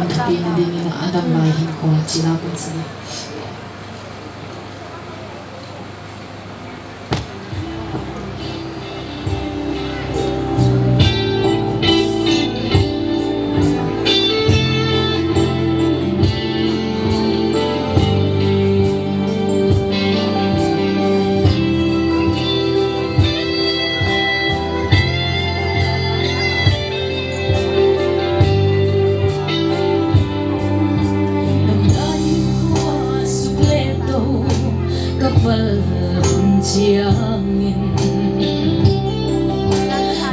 pinili nila Adam mahin ko at sinapon sila.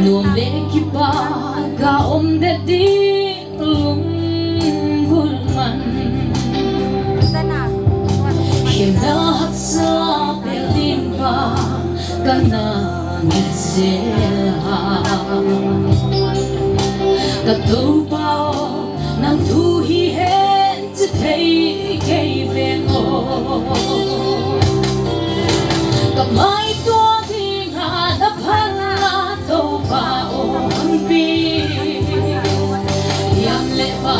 Nuông lệ kiếp ba ga om de di lung gulman Hiền na hat sa pelin pa kana nitseha Katu pao nang tu hi hen te thei kei vengo Kamay tua di nga na pala to pa on pi Yang lepa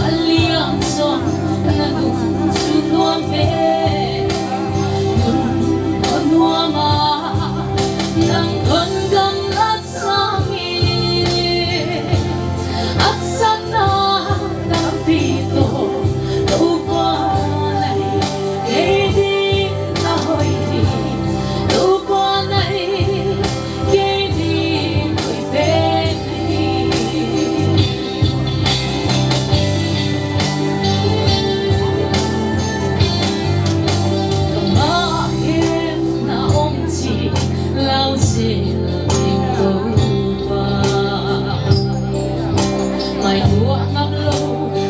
aliang son na dung sunuang pe Nun konwama nang kondam at sangi At sana ng pito Tupanay kay di nahoy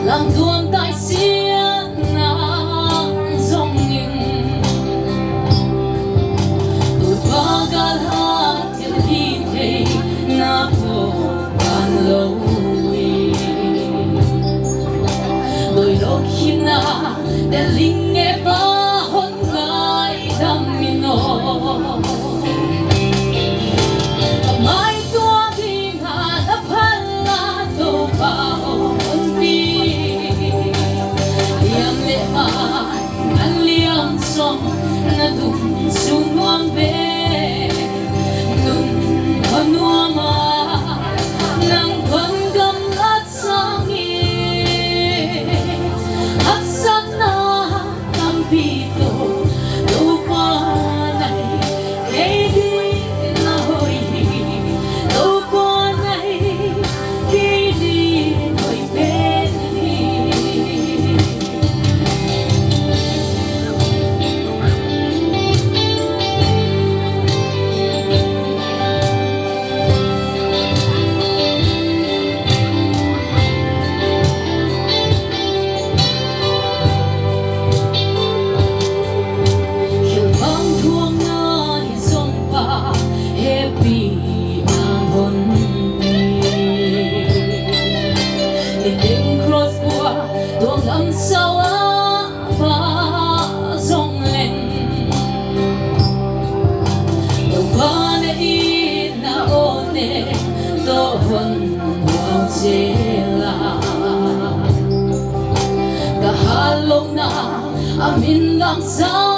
Lang tuông tại xiên nang dòng nhìn Tụi ba gà hát thiên đi thầy na phố bàn lâu Đôi lúc khi na để linh nghe ba hôn lại đam mino Mai tua đi ngà đắp hàn là tô ba An liang song na dung sunuang be Nun konwama nang konggam at sangi At sana ang pito lupanay kay di nahoy Lupanay kay di nahoy Tuông sao á pha dòng lên Đâu qua nè ít na ô nè Tô huân hoàng chế la Cả hà lông na amin lang sao